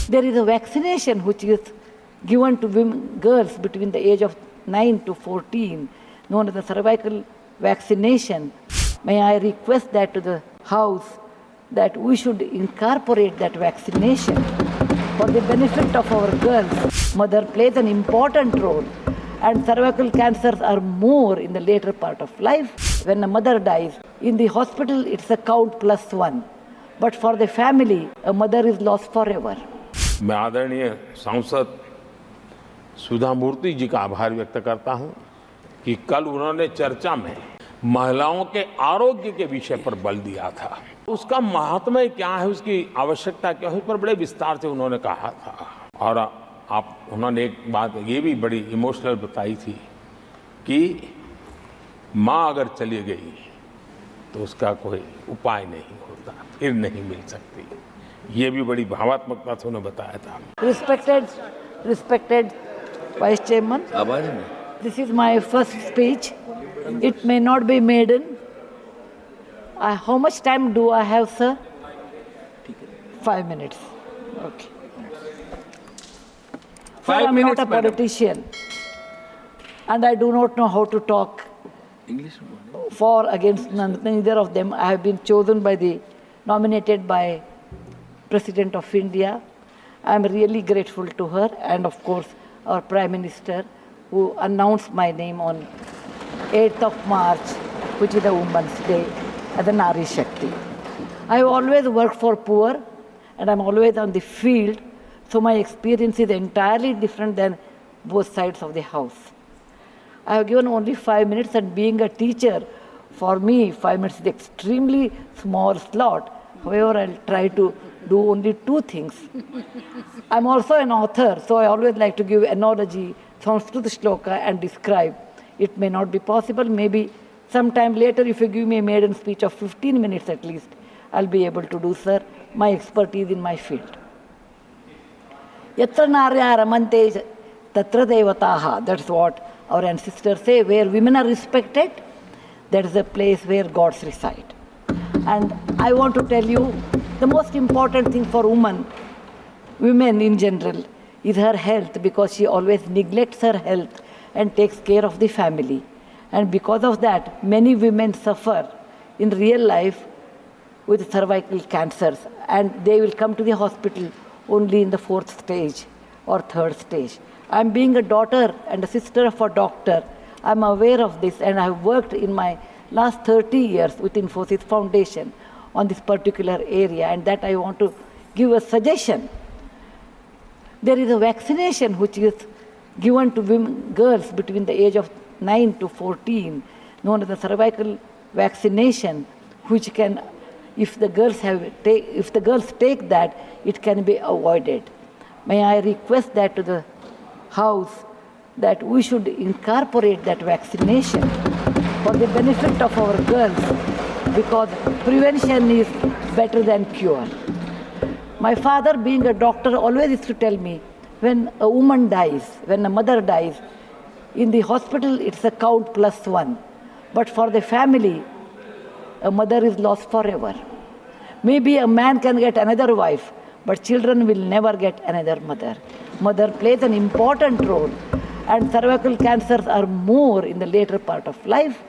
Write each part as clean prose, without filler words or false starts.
There is a vaccination which is given to women, girls between the age of 9 to 14, known as the cervical vaccination. May I request that to the House that we should incorporate that vaccination for the benefit of our girls. Mother plays an important role, and cervical cancers are more in the later part of life. When a mother dies, in the hospital it's a count +1. But for the family, a mother is lost forever. मैं आदरणीय सांसद सुधा मूर्ति जी का आभार व्यक्त करता हूं कि कल उन्होंने चर्चा में महिलाओं के आरोग्य के विषय पर बल दिया था। उसका महात्म्य क्या है, उसकी आवश्यकता क्या है, उस पर बड़े विस्तार से उन्होंने कहा था। और उन्होंने एक बात ये भी बड़ी इमोशनल बताई थी कि माँ अगर चली गई तो उसका कोई उपाय नहीं होता, फिर नहीं मिल सकती। ये भी बड़ी भावात्मकता से उन्होंने बताया था। Respected Vice Chairman, this is my first speech. It may not be maiden. How much time do I have, sir? 5 minutes. Okay. Sir, I'm not a politician, and I do not know how to talk for against neither of them. I have been chosen nominated by President of India. I am really grateful to her, and of course our Prime Minister, who announced my name on 8th of March, which is the Women's Day, as a Nari Shakti. I have always worked for poor, and I'm always on the field, so my experience is entirely different than both sides of the house. I have given only 5 minutes, and being a teacher, for me 5 minutes is extremely small slot. However, I'll try to do only 2 things. I'm also an author, so I always like to give analogy, Sanskrit shloka, and describe. It may not be possible. Maybe sometime later, if you give me a maiden speech of 15 minutes at least, I'll be able to do, sir, my expertise in my field. Yatra narya ramante tatra devataha. That's what our ancestors say. Where women are respected, that is a place where gods reside. And I want to tell you, the most important thing for women in general, is her health, because she always neglects her health and takes care of the family. And because of that, many women suffer in real life with cervical cancers, and they will come to the hospital only in the 4th stage or 3rd stage. I'm being a daughter and a sister of a doctor. I'm aware of this, and I've worked in my last 30 years with Infosys Foundation on this particular area, and that I want to give a suggestion. There is a vaccination which is given to girls between the age of 9 to 14, known as the cervical vaccination, which can, if the girls take that, it can be avoided. May I request that to the House that we should incorporate that vaccination for the benefit of our girls, because prevention is better than cure. My father, being a doctor, always used to tell me, when a woman dies, when a mother dies, in the hospital it's a count +1. But for the family, a mother is lost forever. Maybe a man can get another wife, but children will never get another mother. Mother plays an important role, and cervical cancers are more in the later part of life.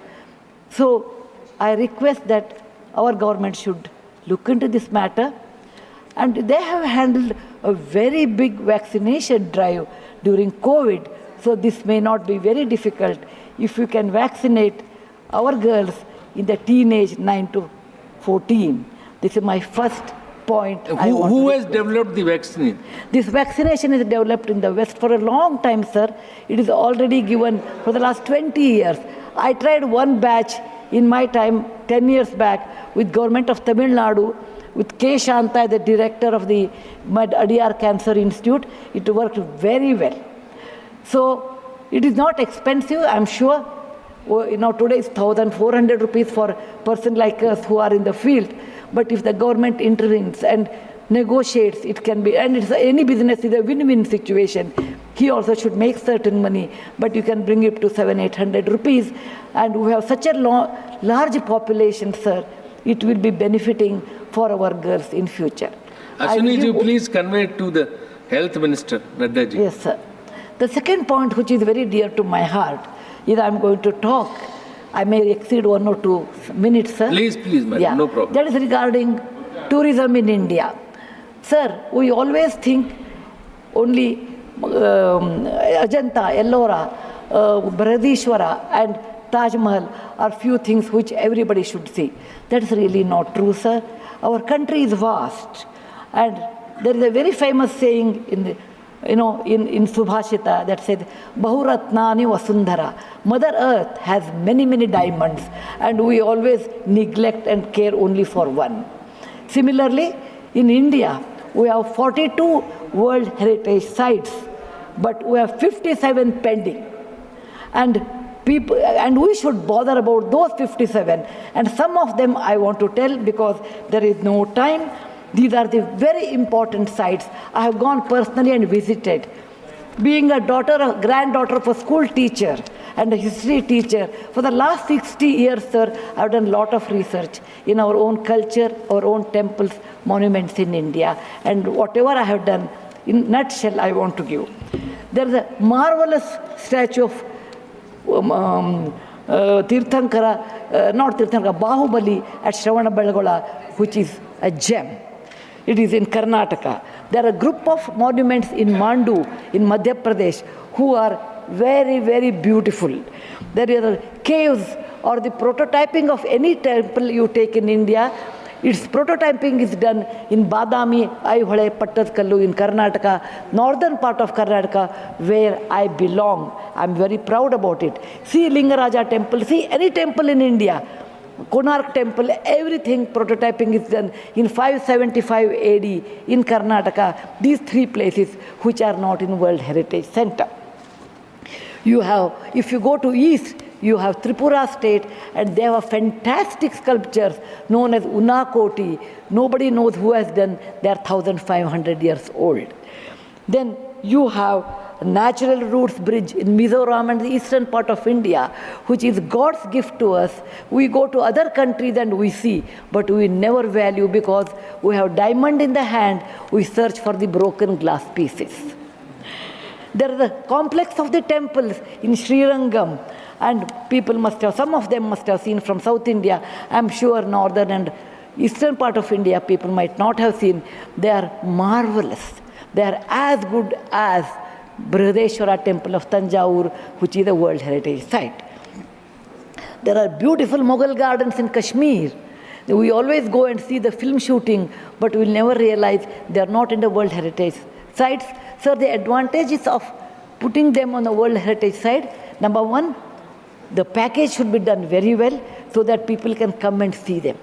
So I request that our government should look into this matter. And they have handled a very big vaccination drive during COVID, so this may not be very difficult if we can vaccinate our girls in the teenage 9 to 14. This is my first point. Who has developed the vaccine? This vaccination is developed in the West for a long time, sir. It is already given for the last 20 years. I tried one batch in my time, 10 years back, with government of Tamil Nadu, with K. Shanta, the director of the Adiyar Cancer Institute. It worked very well. So it is not expensive, I'm sure. Today it's 1,400 rupees for a person like us who are in the field. But if the government intervenes and negotiates, it can be, and it's any business is a win-win situation. He also should make certain money, but you can bring it to 700-800 rupees. And we have such a large population, sir. It will be benefiting for our girls in future. Ashwini ji, please convey it to the Health Minister, Nadda ji. Yes, sir. The second point, which is very dear to my heart, is I'm going to talk. I may exceed 1 or 2 minutes, sir. Please, madam, Yeah. no problem. That is regarding tourism in India. Sir, we always think only Ajanta, Ellora, Brihadishwara and Taj Mahal are few things which everybody should see. That is really not true, sir. Our country is vast, and there is a very famous saying in Subhashita that says, Bahuratnani Vasundhara. Mother Earth has many, many diamonds, and we always neglect and care only for one. Similarly, in India, we have 42 World Heritage Sites, but we have 57 pending. And we should bother about those 57. And some of them I want to tell because there is no time. These are the very important sites. I have gone personally and visited. Being a granddaughter of a school teacher and a history teacher, for the last 60 years, sir, I have done a lot of research in our own culture, our own temples, monuments in India. And whatever I have done, in a nutshell, I want to give. There is a marvelous statue of Bahubali at Shravanabelagola, which is a gem. It is in Karnataka. There are a group of monuments in Mandu, in Madhya Pradesh, who are very, very beautiful. There are caves or the prototyping of any temple you take in India. Its prototyping is done in Badami, Aihole, Pattadkallu in Karnataka, northern part of Karnataka, where I belong. I'm very proud about it. See Lingaraja temple, see any temple in India. Konark temple, everything prototyping is done in 575 AD in Karnataka. These 3 places which are not in World Heritage Center. You have, if you go to east, you have Tripura state, and they have fantastic sculptures known as Unakoti. Nobody knows who has done. They are 1,500 years old. Then you have Natural Roots Bridge in Mizoram and the eastern part of India, which is God's gift to us. We go to other countries and we see, but we never value because we have diamond in the hand, we search for the broken glass pieces. There is a complex of the temples in Srirangam, and people must have, some of them must have seen from South India. I'm sure northern and eastern part of India people might not have seen. They are marvelous. They are as good as Brihadishwara temple of Tanjore, which is a World Heritage Site. There are beautiful Mughal gardens in Kashmir. We always go and see the film shooting, but we'll never realize they are not in the World Heritage Sites. So the advantages of putting them on the World Heritage Site, number one, the package should be done very well so that people can come and see them.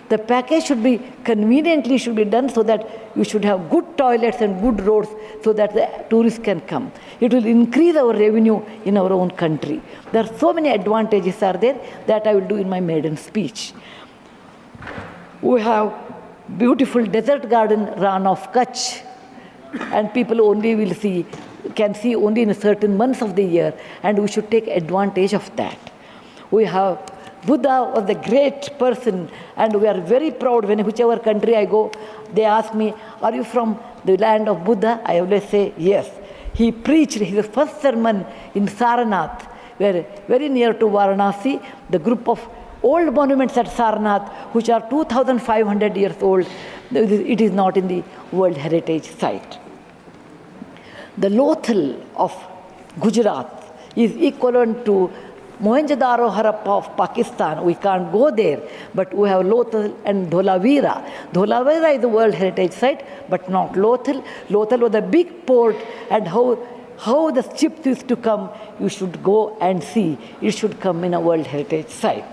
The package should be conveniently done so that you should have good toilets and good roads so that the tourists can come. It will increase our revenue in our own country. There are so many advantages are there that I will do in my maiden speech. We have beautiful desert garden Ran of Kutch, and people only can see only in certain months of the year, and we should take advantage of that. We have Buddha was a great person, and we are very proud when whichever country I go, they ask me, are you from the land of Buddha? I always say, yes. He preached his first sermon in Sarnath, where very near to Varanasi, the group of old monuments at Sarnath, which are 2,500 years old, it is not in the World Heritage Site. The Lothal of Gujarat is equivalent to Mohenjo-daro Harappa of Pakistan. We can't go there, but we have Lothal and Dholavira. Dholavira is a World Heritage Site, but not Lothal. Lothal was a big port, and how the ships used to come, you should go and see. It should come in a World Heritage Site.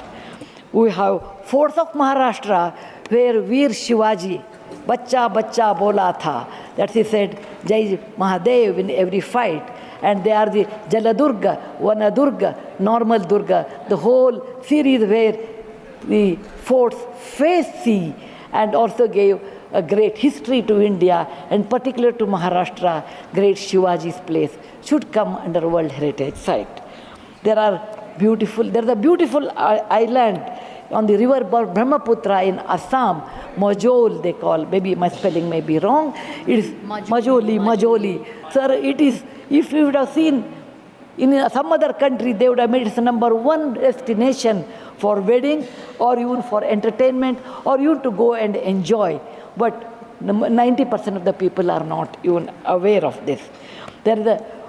We have forts of Maharashtra where Veer Shivaji, Bachcha Bachcha Bola Tha, that he said, Jai Mahadev in every fight. And they are the Jaladurga, Vanadurga, Normal Durga, the whole series where the forts face sea, and also gave a great history to India, and particular to Maharashtra, great Shivaji's place should come under World Heritage Site. There's a beautiful island on the river Brahmaputra in Assam, Majol they call, maybe my spelling may be wrong, it is Majoli. Sir, it is, if you would have seen in some other country, they would have made it the number one destination for wedding or even for entertainment or even to go and enjoy. But 90% of the people are not even aware of this.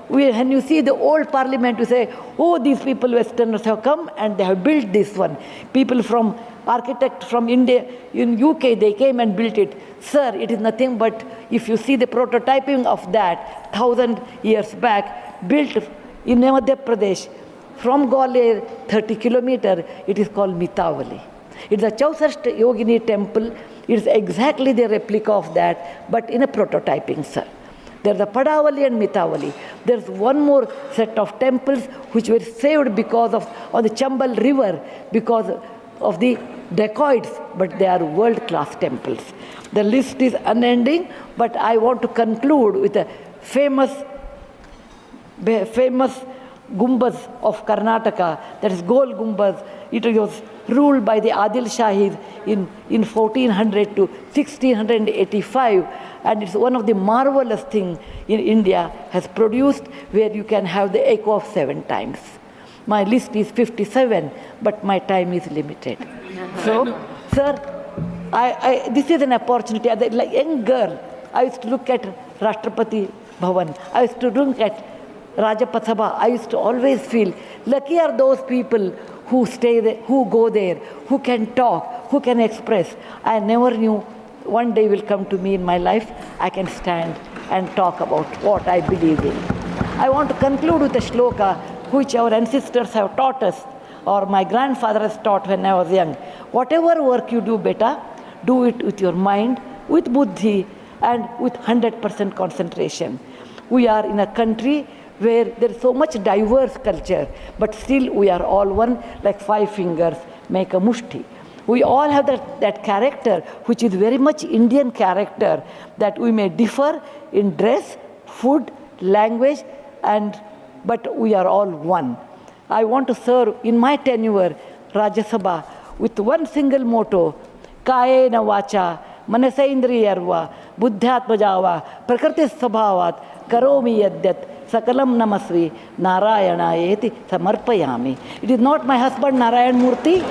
When you see the old parliament, you say, oh, these people, Westerners have come and they have built this one. People from, architect from India, in UK, they came and built it. Sir, it is nothing but, if you see the prototyping of that, 1,000 years back, built in Madhya Pradesh, from Gwalior, 30 kilometers, it is called Mitavali. It is a Chausashta Yogini temple. It is exactly the replica of that, but in a prototyping, sir. There's a Padavali and Mitavali. There's one more set of temples which were saved because of on the Chambal River because of the dacoits, but they are world-class temples. The list is unending, but I want to conclude with a famous Gumbaz of Karnataka, that is Gol Gumbaz. It was ruled by the Adil Shahis in 1400 to 1685, and it's one of the marvelous things in India has produced, where you can have the echo of 7 times. My list is 57, but my time is limited. So, sir, this is an opportunity. As a young girl, I used to look at Rashtrapati Bhavan. I used to look at Rajya Sabha. I used to always feel lucky are those people who stay there, who go there, who can talk, who can express. I never knew one day will come to me in my life, I can stand and talk about what I believe in. I want to conclude with a shloka which our ancestors have taught us, or my grandfather has taught when I was young. Whatever work you do, beta, do it with your mind, with buddhi, and with 100% concentration. We are in a country where there is so much diverse culture, but still we are all one, like 5 fingers make a mushti. We all have that character, which is very much Indian character, that we may differ in dress, food, language, but we are all one. I want to serve in my tenure, Rajya Sabha, with one single motto, Kayena vacha, manasaindriyarva, buddhyatmajava, prakriti sabhavat, karomi yadyat, Sakalam Namasvi Narayana Samarpayami. It is not my husband Narayan Murthy.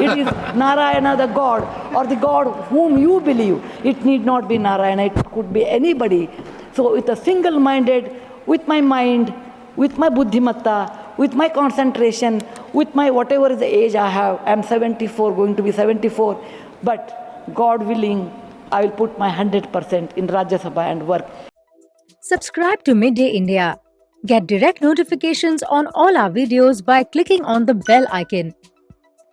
It is Narayana the God, or the God whom you believe. It need not be Narayana, it could be anybody. So with a single-minded, with my mind, with my buddhimatta, with my concentration, with my whatever is the age I have, I am 74, going to be 74, but God willing, I will put my 100% in Rajya Sabha and work. Subscribe to Midday India. Get direct notifications on all our videos by clicking on the bell icon.